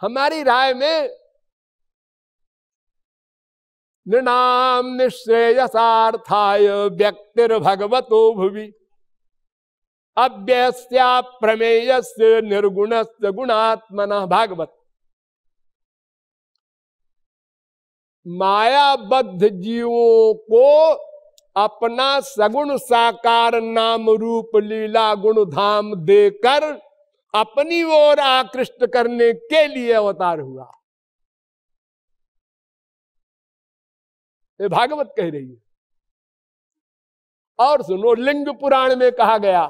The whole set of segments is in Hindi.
हमारी राय में नृणाम निश्रेयसार्थाय व्यक्तिर भगवतो भुवि अव्यस्या प्रमेयस्य निर्गुणस्य गुणात्मनः। भागवत। मायाबद्ध जीवों को अपना सगुण साकार नाम रूप लीला गुण धाम देकर अपनी ओर आकृष्ट करने के लिए अवतार हुआ। ये भागवत कह रही है। और सुनो, लिंग पुराण में कहा गया,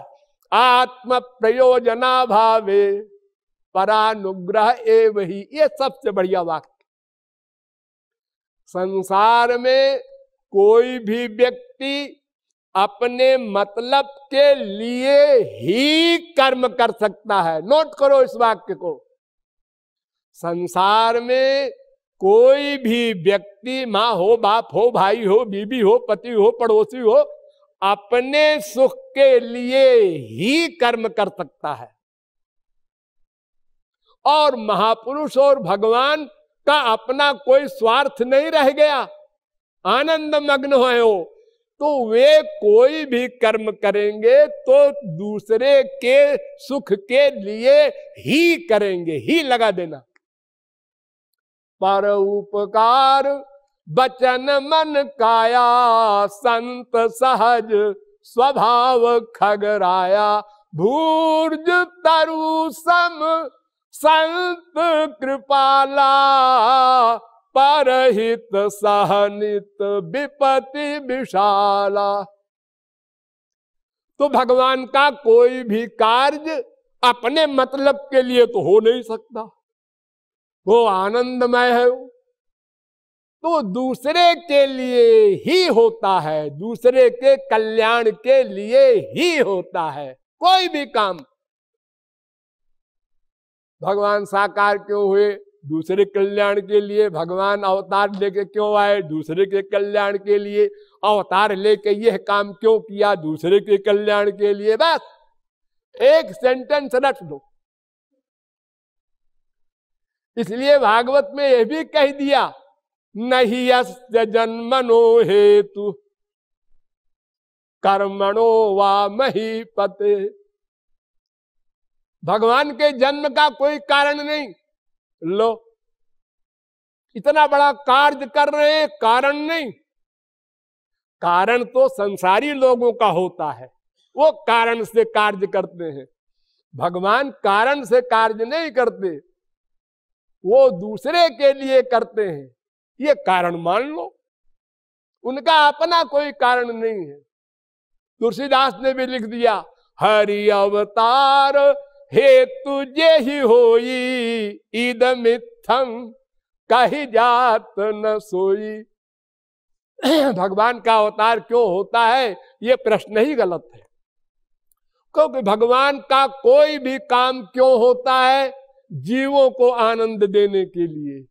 आत्म प्रयोजना भावे परानुग्रह एव ही। ये सबसे बढ़िया वाक्य। संसार में कोई भी व्यक्ति अपने मतलब के लिए ही कर्म कर सकता है। नोट करो इस वाक्य को। संसार में कोई भी व्यक्ति, माँ हो, बाप हो, भाई हो, बीबी हो, पति हो, पड़ोसी हो, अपने सुख के लिए ही कर्म कर सकता है। और महापुरुष और भगवान का अपना कोई स्वार्थ नहीं रह गया, आनंद मग्न है वो, तो वे कोई भी कर्म करेंगे तो दूसरे के सुख के लिए ही करेंगे, ही लगा देना। पर उपकार बचन मन काया संत सहज स्वभाव खगराया भूर्ज तरु सम संत कृपाला परहित सहनित विपति विशाला। तो भगवान का कोई भी कार्य अपने मतलब के लिए तो हो नहीं सकता, वो आनंदमय है, तो दूसरे के लिए ही होता है, दूसरे के कल्याण के लिए ही होता है कोई भी काम। भगवान साकार क्यों हुए? दूसरे कल्याण के लिए। भगवान अवतार लेके क्यों आए? दूसरे के कल्याण के लिए। अवतार लेके यह काम क्यों किया? दूसरे के कल्याण के लिए। बस एक सेंटेंस रख दो। इसलिए भागवत में यह भी कह दिया, नहीं यस्य जन्मनो हेतु कर्मणो वा महीपते। भगवान के जन्म का कोई कारण नहीं। लो, इतना बड़ा कार्य कर रहे हैं, कारण नहीं। कारण तो संसारी लोगों का होता है, वो कारण से कार्य करते हैं। भगवान कारण से कार्य नहीं करते, वो दूसरे के लिए करते हैं। ये कारण मान लो, उनका अपना कोई कारण नहीं है। तुलसीदास ने भी लिख दिया, हरि अवतार हेतु जे ही होई इदमित्थं कही जात न सोई। भगवान का अवतार क्यों होता है, ये प्रश्न ही गलत है। क्योंकि भगवान का कोई भी काम क्यों होता है? जीवों को आनंद देने के लिए।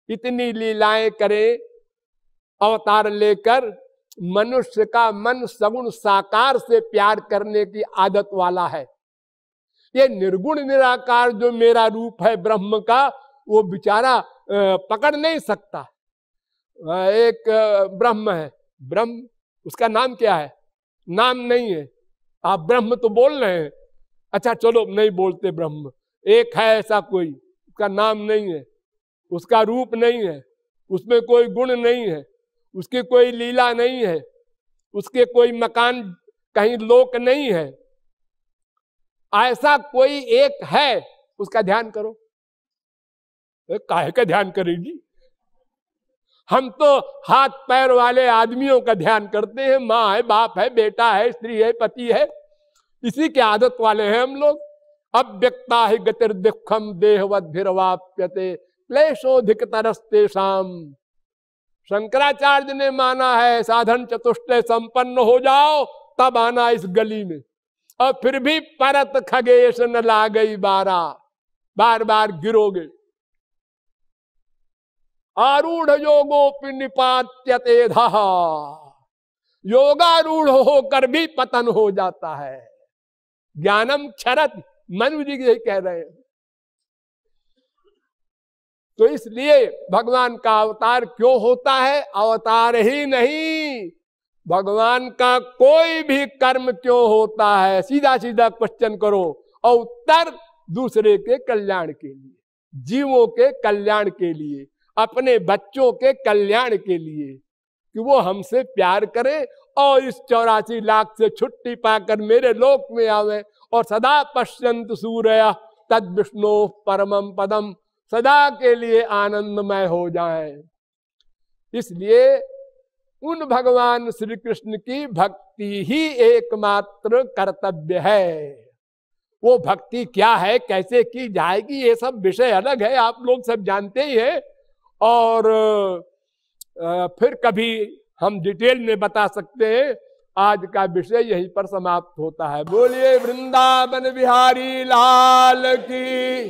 इतनी लीलाएं करें अवतार लेकर, मनुष्य का मन सगुण साकार से प्यार करने की आदत वाला है। ये निर्गुण निराकार जो मेरा रूप है ब्रह्म का, वो बेचारा पकड़ नहीं सकता। एक ब्रह्म है, ब्रह्म, उसका नाम क्या है? नाम नहीं है। आप ब्रह्म तो बोल रहे हैं, अच्छा चलो नहीं बोलते ब्रह्म। एक है ऐसा कोई, उसका नाम नहीं है, उसका रूप नहीं है, उसमें कोई गुण नहीं है, उसकी कोई लीला नहीं है, उसके कोई मकान कहीं लोक नहीं है। ऐसा कोई एक है, उसका ध्यान करो। काहे का ध्यान करेगी? हम तो हाथ पैर वाले आदमियों का ध्यान करते हैं। माँ है, बाप है, बेटा है, स्त्री है, पति है, इसी के आदत वाले हैं हम लोग। अव्यक्ता ही गतिर्दुःखम देहवद्भिर्वाप्यते क्लेशोधिक तरस्तेषाम। शंकराचार्य ने माना है साधन चतुष्टय संपन्न हो जाओ तब आना इस गली में, और फिर भी परत खगेश न ला गई बारा, बार बार गिरोगे। आरूढ़ योगोपि निपात्यते धः, योगारूढ़ होकर भी पतन हो जाता है। ज्ञानम क्षरति, मनु जी यही कह रहे हैं। तो इसलिए भगवान का अवतार क्यों होता है? अवतार ही नहीं, भगवान का कोई भी कर्म क्यों होता है? सीधा सीधा क्वेश्चन करो और उत्तर दूसरे के कल्याण के लिए, जीवों के कल्याण के लिए, अपने बच्चों के कल्याण के लिए, कि वो हमसे प्यार करें और इस 84 लाख से छुट्टी पाकर मेरे लोक में आवे और सदा पश्यंत सूर्य तद विष्णु परमम पदम, सदा के लिए आनंदमय हो जाए। इसलिए उन भगवान श्री कृष्ण की भक्ति ही एकमात्र कर्तव्य है। वो भक्ति क्या है, कैसे की जाएगी, ये सब विषय अलग है, आप लोग सब जानते ही हैं। और फिर कभी हम डिटेल में बता सकते हैं। आज का विषय यहीं पर समाप्त होता है। बोलिए वृंदावन बिहारी लाल की।